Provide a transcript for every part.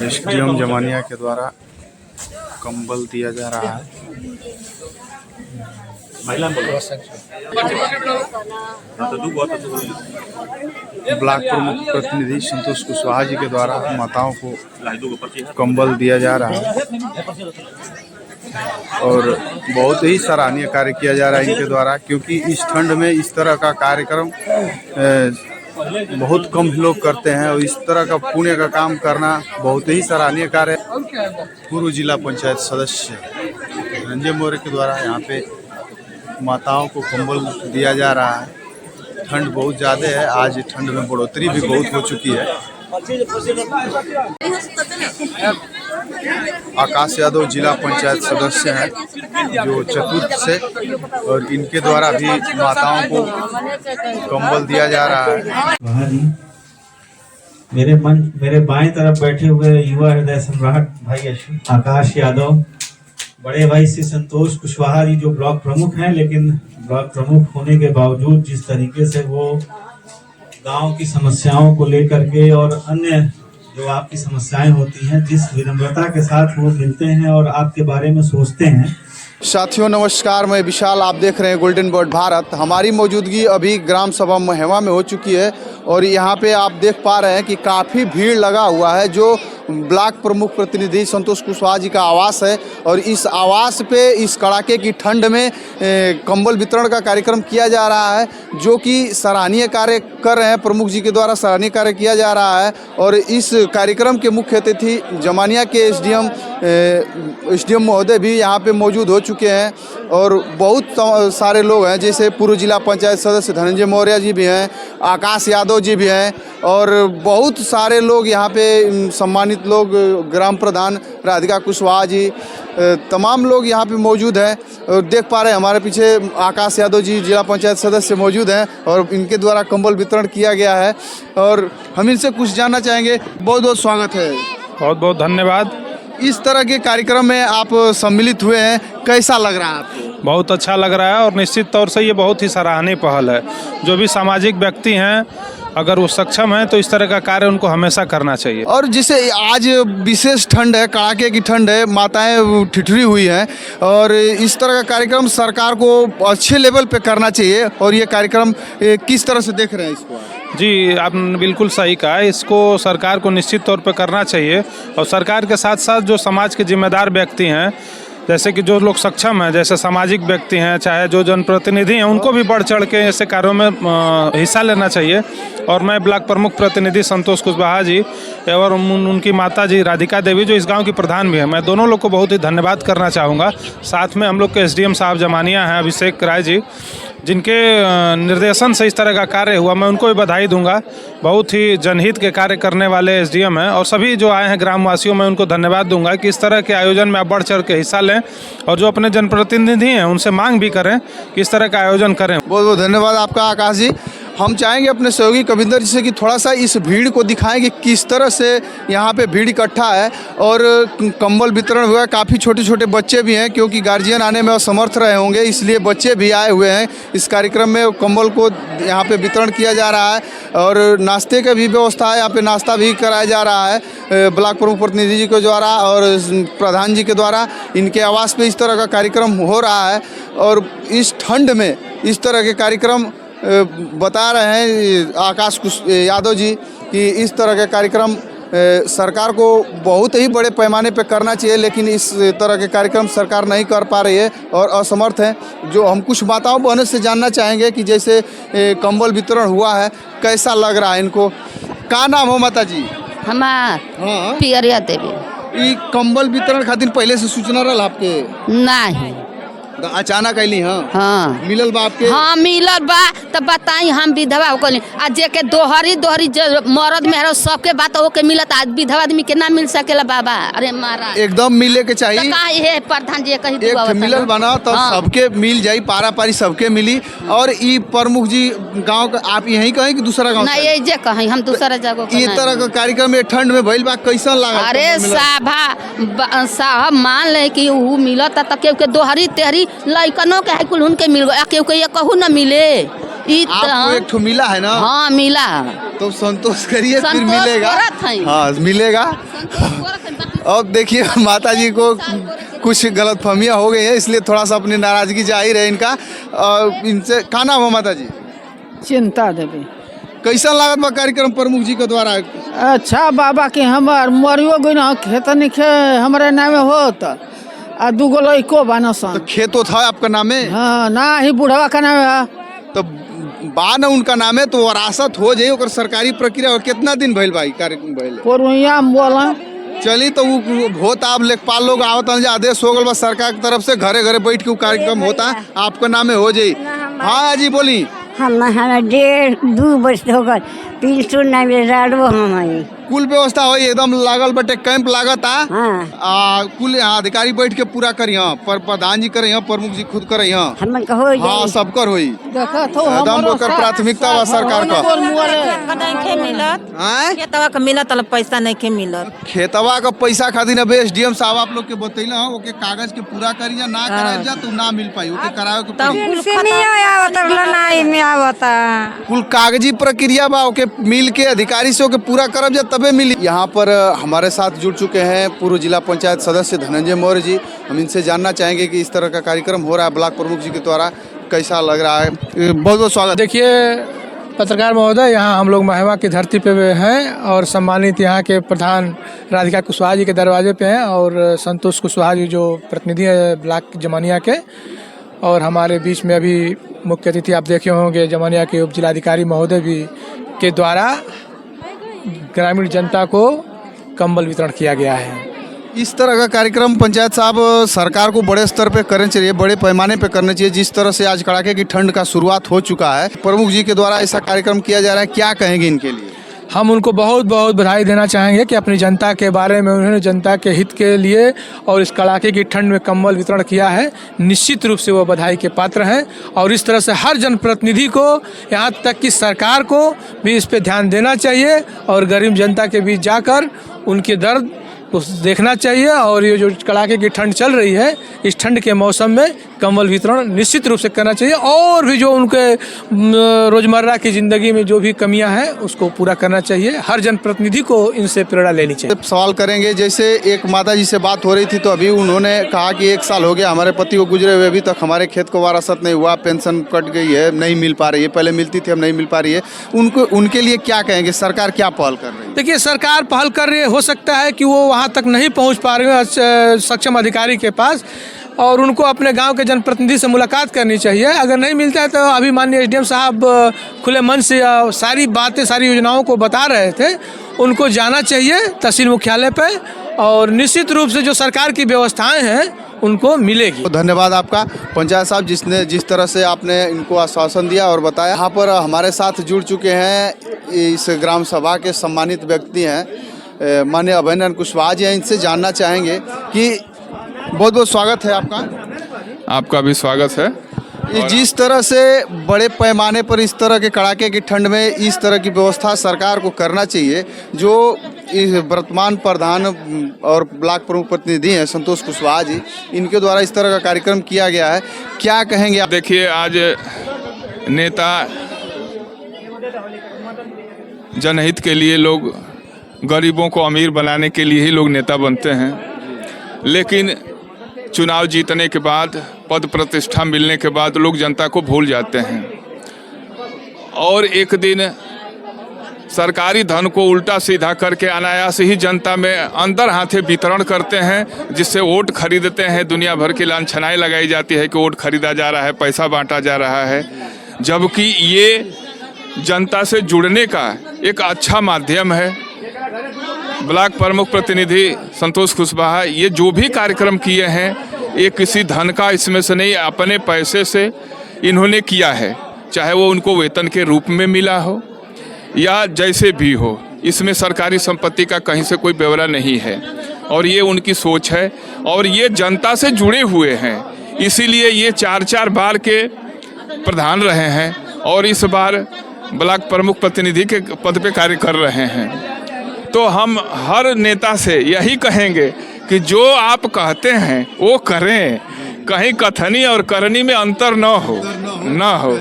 SDM Zamania के द्वारा कंबल दिया जा रहा है। ब्लॉक प्रमुख प्रतिनिधि संतोष कुशवाहा जी के द्वारा माताओं को कंबल दिया जा रहा है और बहुत ही सराहनीय कार्य किया जा रहा है इनके द्वारा, क्योंकि इस ठंड में इस तरह का कार्यक्रम बहुत कम लोग करते हैं और इस तरह का पुण्य का काम करना बहुत ही सराहनीय कार्य है। पूर्व जिला पंचायत सदस्य धनंजय मौर्य के द्वारा यहाँ पे माताओं को कंबल दिया जा रहा है। ठंड बहुत ज़्यादा है, आज ठंड में बढ़ोतरी भी बहुत हो चुकी है। आकाश यादव जिला पंचायत सदस्य हैं जो चतुर्थ से, और इनके द्वारा भी माताओं को कंबल दिया जा रहा है। मेरे बाएं तरफ बैठे हुए युवा हृदय सम्राट भाई आकाश यादव, बड़े भाई श्री संतोष कुशवाहा जी जो ब्लॉक प्रमुख हैं, लेकिन ब्लॉक प्रमुख होने के बावजूद जिस तरीके से वो गांव की समस्याओं को लेकर के और अन्य जो आपकी समस्याएं होती हैं, जिस विनम्रता के साथ वो मिलते हैं और आपके बारे में सोचते हैं। साथियों नमस्कार, मैं विशाल, आप देख रहे हैं गोल्डन बर्ड भारत। हमारी मौजूदगी अभी ग्राम सभा महेवा में हो चुकी है और यहाँ पे आप देख पा रहे हैं कि काफ़ी भीड़ लगा हुआ है। जो ब्लॉक प्रमुख प्रतिनिधि संतोष कुशवाहा जी का आवास है और इस आवास पे इस कड़ाके की ठंड में कंबल वितरण का कार्यक्रम किया जा रहा है, जो कि सराहनीय कार्य कर रहे हैं। प्रमुख जी के द्वारा सराहनीय कार्य किया जा रहा है और इस कार्यक्रम के मुख्य अतिथि जमानिया के एसडीएम महोदय भी यहाँ पे मौजूद हो चुके हैं और बहुत सारे लोग हैं, जैसे पूर्व जिला पंचायत सदस्य धनंजय मौर्य जी भी हैं, आकाश यादव जी भी हैं और बहुत सारे लोग यहाँ पे सम्मानित लोग, ग्राम प्रधान राधिका कुशवाहा जी, तमाम लोग यहाँ पे मौजूद हैं। और देख पा रहे हैं हमारे पीछे आकाश यादव जी जिला पंचायत सदस्य मौजूद हैं और इनके द्वारा कंबल वितरण किया गया है और हम इनसे कुछ जानना चाहेंगे। बहुत बहुत स्वागत है। बहुत बहुत धन्यवाद। इस तरह के कार्यक्रम में आप सम्मिलित हुए हैं, कैसा लग रहा है आपको? बहुत अच्छा लग रहा है और निश्चित तौर से ये बहुत ही सराहनीय पहल है। जो भी सामाजिक व्यक्ति हैं, अगर वो सक्षम हैं तो इस तरह का कार्य उनको हमेशा करना चाहिए। और जिसे आज विशेष ठंड है, कड़ाके की ठंड है, माताएं ठिठुरी हुई हैं और इस तरह का कार्यक्रम सरकार को अच्छे लेवल पे करना चाहिए। और ये कार्यक्रम किस तरह से देख रहे हैं इसको? जी, आपने बिल्कुल सही कहा। इसको सरकार को निश्चित तौर पर करना चाहिए और सरकार के साथ साथ जो समाज के जिम्मेदार व्यक्ति हैं, जैसे कि जो लोग सक्षम हैं, जैसे सामाजिक व्यक्ति हैं, चाहे जो जनप्रतिनिधि हैं, उनको भी बढ़ चढ़ के ऐसे कार्यों में हिस्सा लेना चाहिए। और मैं ब्लॉक प्रमुख प्रतिनिधि संतोष कुशवाहा जी और उनकी माता जी राधिका देवी जो इस गांव की प्रधान भी हैं, मैं दोनों लोग को बहुत ही धन्यवाद करना चाहूँगा। साथ में हम लोग के एसडीएम साहब जमानिया हैं अभिषेक राय जी, जिनके निर्देशन से इस तरह का कार्य हुआ, मैं उनको भी बधाई दूंगा। बहुत ही जनहित के कार्य करने वाले एसडीएम हैं और सभी जो आए हैं ग्रामवासियों में उनको धन्यवाद दूंगा कि इस तरह के आयोजन में आप बढ़ चढ़ के हिस्सा लें और जो अपने जनप्रतिनिधि हैं उनसे मांग भी करें कि इस तरह का आयोजन करें। बहुत बहुत धन्यवाद आपका आकाश जी। हम चाहेंगे अपने सहयोगी कविंदर जी से कि थोड़ा सा इस भीड़ को दिखाएं कि किस तरह से यहाँ पे भीड़ इकट्ठा है और कंबल वितरण हुआ है। काफ़ी छोटे छोटे बच्चे भी हैं, क्योंकि गार्जियन आने में असमर्थ रहे होंगे, इसलिए बच्चे भी आए हुए हैं इस कार्यक्रम में। कंबल को यहाँ पे वितरण किया जा रहा है और नाश्ते की भी व्यवस्था है, यहाँ पे नाश्ता भी कराया जा रहा है ब्लॉक प्रमुख प्रतिनिधि जी के द्वारा और प्रधान जी के द्वारा। इनके आवास पे इस तरह का कार्यक्रम हो रहा है और इस ठंड में इस तरह के कार्यक्रम बता रहे हैं आकाश यादव जी कि इस तरह के कार्यक्रम सरकार को बहुत ही बड़े पैमाने पे करना चाहिए, लेकिन इस तरह के कार्यक्रम सरकार नहीं कर पा रही है और असमर्थ है। जो हम कुछ माताओं बहनों से जानना चाहेंगे कि जैसे कंबल वितरण हुआ है, कैसा लग रहा है इनको? का नाम हो माता जी? हमार पियरिया देवी। ई कंबल वितरण खातिर पहले से सूचना रहा आपके? नहीं, अचानक अली? हाँ मिलल बा आपके? हाँ मिलल बा। तब बताई हम विधवा होकली आ जे के दोहरी मर्द मेहरा सबके बात होके मिलत, आज विधवा आदमी के ना मिल सकेला बाबा। अरे महाराज एकदम मिले के चाहिए। हे प्रधान जी कही एक मिलल बना तो सबके मिल जाई, पारा पारी सबके मिली। और ई प्रमुख जी गाँव का आप यही कहें कि दूसरा गाँव? नहीं, ये जे कहीं हम दूसरा जगह। ये तरह का कार्यक्रम ठंड में भइल बा, कैसा लगा? अरे साहब मान ले कि ऊ मिलत त के दोहरी तेहरी लइकनों के कुल उनके मिल गए, के ये कहू न मिले। आपको एक ठो मिला है ना? हाँ मिला। तो संतोष करिए, फिर संतोष मिलेगा। करत हई। हाँ मिलेगा। अब देखिए माता जी को कुछ गलतफहमियां हो गई है, इसलिए थोड़ा सा अपनी नाराजगी जाहिर है इनका। इनसे का नाम हो माता जी? चिंता देवी। कैसा लागत बा कार्यक्रम प्रमुख जी के द्वारा? अच्छा बाबा के हमार मरियो गई ना, खेत निखे हमारे नामे होत आ दूगो लइको बाना तो सन। खेतो था आपका नामे? हाँ ना ही बुढ़वा का नाम है। तो बा न उनका नामे तो वरासत हो जाई, ओकर सरकारी प्रक्रिया। और कितना दिन भइल भाई कार्यक्रम भइल? पुरुइया में बोला चली तो वो होता, आप लेखपाल लोग आवत हैं, आदेश हो गल बा सरकार की तरफ से, घरे घरे बैठ के वो कार्यक्रम होता, आपका नामे हो जाई। हाँ जी बोली। हम 1.5-2 वर्ष हो गए पिलसुन नहीं राडो हम आई। कुल व्यवस्था हो एकदम लागल बटे, कैंप लागता। हाँ कुल यहाँ अधिकारी बैठ के पूरा करी, पर प्रधान जी करे, प्रमुख जी खुद करे। हम कहो हाँ सबकर होई देखा तो एकदम, ओकर प्राथमिकता बा सरकार का। नहीं मिलत, आँय? खेतवा के मिलत तल पैसा नहीं के मिलत। खेतवा का पैसा खातिर अब एसडीएम साहब आप लोग के बतैला हो, ओके कागज के पूरा करी जा, ना कराए जा तो ना मिल पाई, ओके करावे के तब पड़ी। कुल आवता कुल कागजी प्रक्रिया बा, ओके मिल के अधिकारी से ओके पूरा करब जा तबे मिली। यहाँ पर हमारे साथ जुड़ चुके हैं पूर्व जिला पंचायत सदस्य धनंजय मौर्य जी। हम इनसे जानना चाहेंगे कि इस तरह का कार्यक्रम हो रहा है ब्लॉक प्रमुख जी के द्वारा, कैसा लग रहा है? बहुत बहुत स्वागत। देखिए पत्रकार महोदय, यहाँ हम लोग महवा की धरती पे हैं और सम्मानित यहाँ के प्रधान राधिका कुशवाहा जी के दरवाजे पे हैं, और संतोष कुशवाहा जी जो प्रतिनिधि है ब्लॉक जमानिया के, और हमारे बीच में अभी मुख्य अतिथि आप देखे होंगे जमानिया के उप जिलाधिकारी महोदय भी के द्वारा ग्रामीण जनता को कंबल वितरण किया गया है। इस तरह का कार्यक्रम पंचायत साहब सरकार को बड़े स्तर पे करना चाहिए, बड़े पैमाने पे करना चाहिए। जिस तरह से आज कड़ाके की ठंड का शुरुआत हो चुका है, प्रमुख जी के द्वारा ऐसा कार्यक्रम किया जा रहा है, क्या कहेंगे इनके लिए? हम उनको बहुत बहुत बधाई देना चाहेंगे कि अपनी जनता के बारे में उन्होंने जनता के हित के लिए और इस कड़ाके की ठंड में कंबल वितरण किया है। निश्चित रूप से वो बधाई के पात्र हैं, और इस तरह से हर जनप्रतिनिधि को, यहाँ तक कि सरकार को भी इस पे ध्यान देना चाहिए और गरीब जनता के बीच जाकर उनके दर्द को देखना चाहिए। और ये जो कड़ाके की ठंड चल रही है, इस ठंड के मौसम में कंबल वितरण निश्चित रूप से करना चाहिए, और भी जो उनके रोजमर्रा की ज़िंदगी में जो भी कमियां हैं उसको पूरा करना चाहिए। हर जनप्रतिनिधि को इनसे प्रेरणा लेनी चाहिए। सवाल करेंगे, जैसे एक माता जी से बात हो रही थी तो अभी उन्होंने कहा कि 1 साल हो गया हमारे पति को गुजरे हुए, अभी तक हमारे खेत को वारासत नहीं हुआ, पेंशन कट गई है, नहीं मिल पा रही है, पहले मिलती थी अब नहीं मिल पा रही है। उनके लिए क्या कहेंगे, सरकार क्या पहल कर रही है? देखिए सरकार पहल कर रही है, हो सकता है कि वो वहाँ तक नहीं पहुँच पा रही है सक्षम अधिकारी के पास, और उनको अपने गांव के जनप्रतिनिधि से मुलाकात करनी चाहिए। अगर नहीं मिलता है तो अभी माननीय एसडीएम साहब खुले मन से सारी बातें, सारी योजनाओं को बता रहे थे, उनको जाना चाहिए तहसील मुख्यालय पे, और निश्चित रूप से जो सरकार की व्यवस्थाएं हैं उनको मिलेगी। तो धन्यवाद आपका पंचायत साहब, जिस तरह से आपने इनको आश्वासन दिया और बताया। यहाँ पर हमारे साथ जुड़ चुके हैं इस ग्राम सभा के सम्मानित व्यक्ति हैं माननीय अभिनंदन कुशवाहा जी हैं। इनसे जानना चाहेंगे कि बहुत बहुत स्वागत है आपका। आपका भी स्वागत है। जिस तरह से बड़े पैमाने पर इस तरह के कड़ाके की ठंड में इस तरह की व्यवस्था सरकार को करना चाहिए, जो इस वर्तमान प्रधान और ब्लॉक प्रमुख प्रतिनिधि हैं संतोष कुशवाहा जी, इनके द्वारा इस तरह का कार्यक्रम किया गया है, क्या कहेंगे आप? देखिए आज नेता जनहित के लिए, लोग गरीबों को अमीर बनाने के लिए ही लोग नेता बनते हैं, लेकिन चुनाव जीतने के बाद, पद प्रतिष्ठा मिलने के बाद लोग जनता को भूल जाते हैं, और एक दिन सरकारी धन को उल्टा सीधा करके अनायास ही जनता में अंदर हाथे वितरण करते हैं, जिससे वोट खरीदते हैं। दुनिया भर की लांछनाएं लगाई जाती है कि वोट खरीदा जा रहा है, पैसा बांटा जा रहा है, जबकि ये जनता से जुड़ने का एक अच्छा माध्यम है। ब्लॉक प्रमुख प्रतिनिधि संतोष कुशवाहा ये जो भी कार्यक्रम किए हैं, ये किसी धन का इसमें से नहीं, अपने पैसे से इन्होंने किया है, चाहे वो उनको वेतन के रूप में मिला हो या जैसे भी हो। इसमें सरकारी संपत्ति का कहीं से कोई ब्यौरा नहीं है, और ये उनकी सोच है, और ये जनता से जुड़े हुए हैं, इसीलिए ये 4 बार के प्रधान रहे हैं और इस बार ब्लॉक प्रमुख प्रतिनिधि के पद पे कार्य कर रहे हैं। तो हम हर नेता से यही कहेंगे कि जो आप कहते हैं वो करें, कहीं कथनी और करनी में अंतर न हो।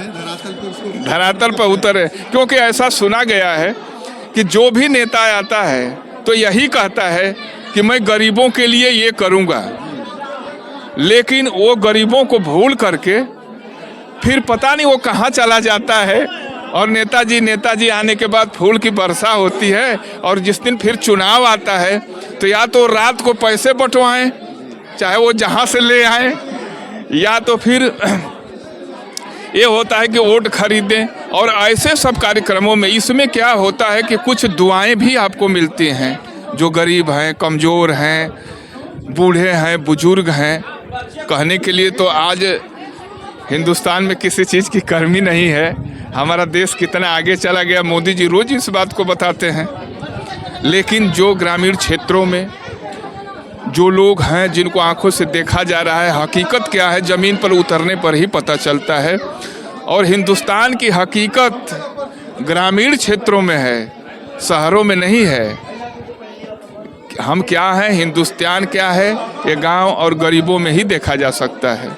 धरातल पर उतरे, क्योंकि ऐसा सुना गया है कि जो भी नेता आता है तो यही कहता है कि मैं गरीबों के लिए ये करूँगा, लेकिन वो गरीबों को भूल करके फिर पता नहीं वो कहाँ चला जाता है। और नेताजी आने के बाद फूल की वर्षा होती है, और जिस दिन फिर चुनाव आता है तो या तो रात को पैसे बंटवाएं, चाहे वो जहाँ से ले आए, या तो फिर ये होता है कि वोट खरीदें। और ऐसे सब कार्यक्रमों में इसमें क्या होता है कि कुछ दुआएं भी आपको मिलती हैं, जो गरीब हैं, कमज़ोर हैं, बूढ़े हैं, बुजुर्ग हैं। कहने के लिए तो आज हिंदुस्तान में किसी चीज़ की कमी नहीं है, हमारा देश कितना आगे चला गया, मोदी जी रोज़ इस बात को बताते हैं। लेकिन जो ग्रामीण क्षेत्रों में जो लोग हैं, जिनको आंखों से देखा जा रहा है, हकीकत क्या है ज़मीन पर उतरने पर ही पता चलता है। और हिंदुस्तान की हकीकत ग्रामीण क्षेत्रों में है, शहरों में नहीं है। हम क्या हैं, हिंदुस्तान क्या है, ये गांव और गरीबों में ही देखा जा सकता है।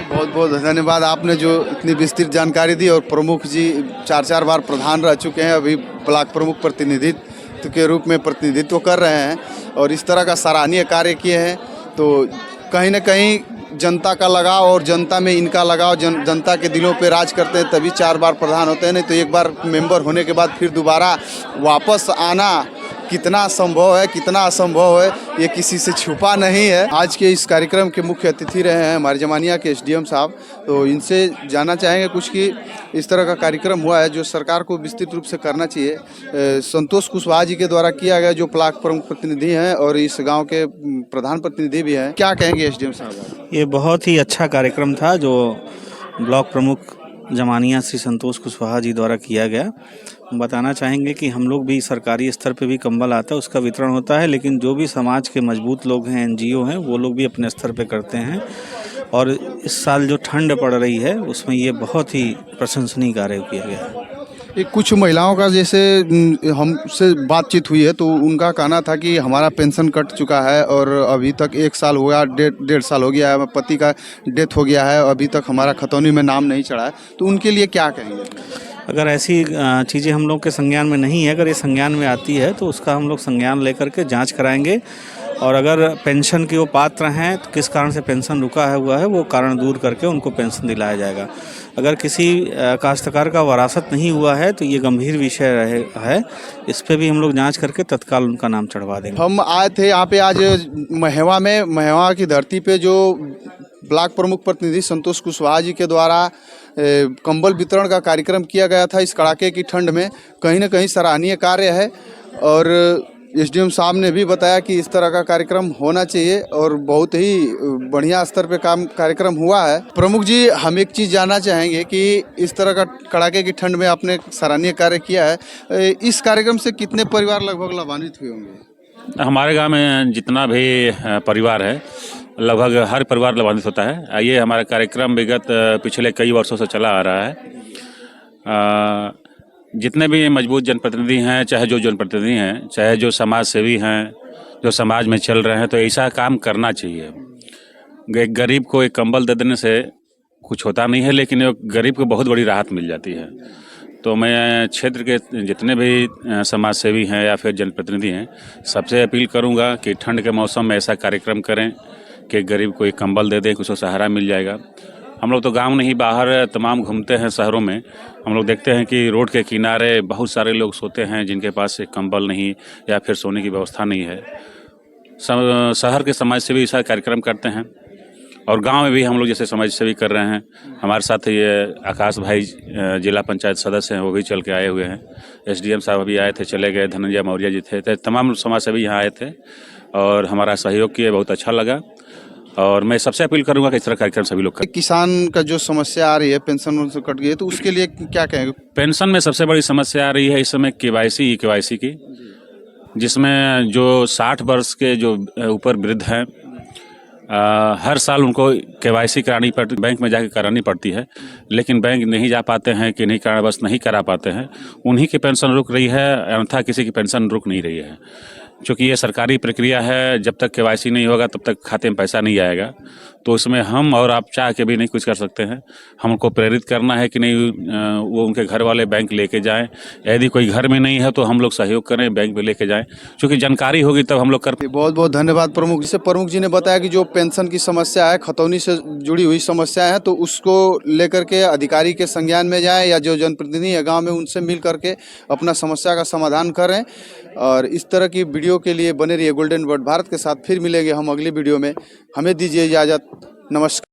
बहुत बहुत धन्यवाद, आपने जो इतनी विस्तृत जानकारी दी। और प्रमुख जी 4 बार प्रधान रह चुके हैं, अभी ब्लॉक प्रमुख प्रतिनिधित्व के रूप में प्रतिनिधित्व कर रहे हैं और इस तरह का सराहनीय कार्य किए हैं। तो कहीं ना कहीं जनता का लगाव और जनता में इनका लगाव, जनता के दिलों पे राज करते हैं, तभी 4 बार प्रधान होते हैं। नहीं तो एक बार मेंबर होने के बाद फिर दोबारा वापस आना कितना संभव है, कितना असंभव है, ये किसी से छुपा नहीं है। आज के इस कार्यक्रम के मुख्य अतिथि रहे हैं हमारे जमानिया के एसडीएम साहब। तो इनसे जानना चाहेंगे कुछ कि इस तरह का कार्यक्रम हुआ है जो सरकार को विस्तृत रूप से करना चाहिए। संतोष कुशवाहा जी के द्वारा किया गया, जो ब्लॉक प्रमुख प्रतिनिधि हैं और इस गाँव के प्रधान प्रतिनिधि भी हैं, क्या कहेंगे एसडीएम साहब? ये बहुत ही अच्छा कार्यक्रम था जो ब्लॉक प्रमुख जमानिया श्री संतोष कुशवाहा जी द्वारा किया गया। बताना चाहेंगे कि हम लोग भी सरकारी स्तर पे भी कंबल आता है, उसका वितरण होता है, लेकिन जो भी समाज के मजबूत लोग हैं, एनजीओ हैं, वो लोग भी अपने स्तर पे करते हैं। और इस साल जो ठंड पड़ रही है उसमें ये बहुत ही प्रशंसनीय कार्य किया गया है। एक कुछ महिलाओं का जैसे हमसे बातचीत हुई है तो उनका कहना था कि हमारा पेंशन कट चुका है और अभी तक 1 साल हो गया, 1.5 साल हो गया है, पति का डेथ हो गया है, अभी तक हमारा खतौनी में नाम नहीं चढ़ा है। तो उनके लिए क्या कहेंगे? अगर ऐसी चीज़ें हम लोग के संज्ञान में नहीं है, अगर ये संज्ञान में आती है तो उसका हम लोग संज्ञान लेकर के जांच कराएंगे। और अगर पेंशन के वो पात्र हैं तो किस कारण से पेंशन रुका हुआ है वो कारण दूर करके उनको पेंशन दिलाया जाएगा। अगर किसी काश्तकार का वरासत नहीं हुआ है तो ये गंभीर विषय है, इस पे भी हम लोग जांच करके तत्काल उनका नाम चढ़वा देंगे। हम आए थे यहाँ पे आज महेवा में, महेवा की धरती पे जो ब्लॉक प्रमुख प्रतिनिधि संतोष कुशवाहा जी के द्वारा कंबल वितरण का कार्यक्रम किया गया था इस कड़ाके की ठंड में, कहीं ना कहीं सराहनीय कार्य है। और एसडीएम साहब ने भी बताया कि इस तरह का कार्यक्रम होना चाहिए और बहुत ही बढ़िया स्तर पे कार्यक्रम हुआ है। प्रमुख जी, हम एक चीज़ जानना चाहेंगे कि इस तरह का कड़ाके की ठंड में आपने सराहनीय कार्य किया है, इस कार्यक्रम से कितने परिवार लगभग लाभान्वित हुए होंगे? हमारे गांव में जितना भी परिवार है लगभग हर परिवार लाभान्वित होता है। ये हमारा कार्यक्रम विगत पिछले कई वर्षों से चला आ रहा है। जितने भी मजबूत जनप्रतिनिधि हैं, चाहे जो जनप्रतिनिधि हैं, चाहे जो समाज सेवी हैं, जो समाज में चल रहे हैं, तो ऐसा काम करना चाहिए। एक गरीब को एक कंबल दे देने से कुछ होता नहीं है, लेकिन एक गरीब को बहुत बड़ी राहत मिल जाती है। तो मैं क्षेत्र के जितने भी समाज सेवी हैं या फिर जनप्रतिनिधि हैं, सबसे अपील करूंगा कि ठंड के मौसम में ऐसा कार्यक्रम करें कि गरीब को एक कंबल दे दें, कुछ सहारा मिल जाएगा। हम लोग तो गांव नहीं, बाहर तमाम घूमते हैं शहरों में, हम लोग देखते हैं कि रोड के किनारे बहुत सारे लोग सोते हैं जिनके पास एक कंबल नहीं या फिर सोने की व्यवस्था नहीं है। शहर के समाज सेवी ऐसा कार्यक्रम करते हैं और गांव में भी हम लोग जैसे समाज सेवी कर रहे हैं। हमारे साथ ये आकाश भाई जिला पंचायत सदस्य हैं, वो भी चल के आए हुए हैं। एसडीएम साहब भी आए थे, चले गए। धनंजय मौर्य जी थे, तमाम समाज सेवी यहाँ आए थे और हमारा सहयोग किए, बहुत अच्छा लगा। और मैं सबसे अपील करूंगा कि इस तरह कार्यक्रम सभी लोग करें। किसान का जो समस्या आ रही है, पेंशन से कट गई है, तो उसके लिए क्या कहेंगे? पेंशन में सबसे बड़ी समस्या आ रही है इस समय केवाईसी की, जिसमें जो 60 वर्ष के जो ऊपर वृद्ध हैं, हर साल उनको केवाईसी करानी पड़ती, बैंक में जाकर करानी पड़ती है, लेकिन बैंक नहीं जा पाते हैं कि नहीं कारणवश नहीं करा पाते हैं। उन्हीं की पेंशन रुक रही है, अन्यथा किसी की पेंशन रुक नहीं रही है। क्योंकि ये सरकारी प्रक्रिया है, जब तक केवाईसी नहीं होगा तब तक खाते में पैसा नहीं आएगा। तो उसमें हम और आप चाह के भी नहीं कुछ कर सकते हैं। हमको प्रेरित करना है कि नहीं वो उनके घर वाले बैंक लेके जाएं, यदि कोई घर में नहीं है तो हम लोग सहयोग करें, बैंक में लेके जाएं, क्योंकि जानकारी होगी तब हम लोग कर। बहुत बहुत धन्यवाद प्रमुख जी से। प्रमुख जी ने बताया कि जो पेंशन की समस्या है, खतौनी से जुड़ी हुई समस्या है, तो उसको लेकर के अधिकारी के संज्ञान में जाएं या जो जनप्रतिनिधि है गांव में उनसे मिल करके अपना समस्या का समाधान करें। और इस तरह की वीडियो के लिए बने रहिए गोल्डन बर्ड भारत के साथ। फिर मिलेंगे हम अगली वीडियो में। हमें दीजिए इजाज़त। नमस्कार।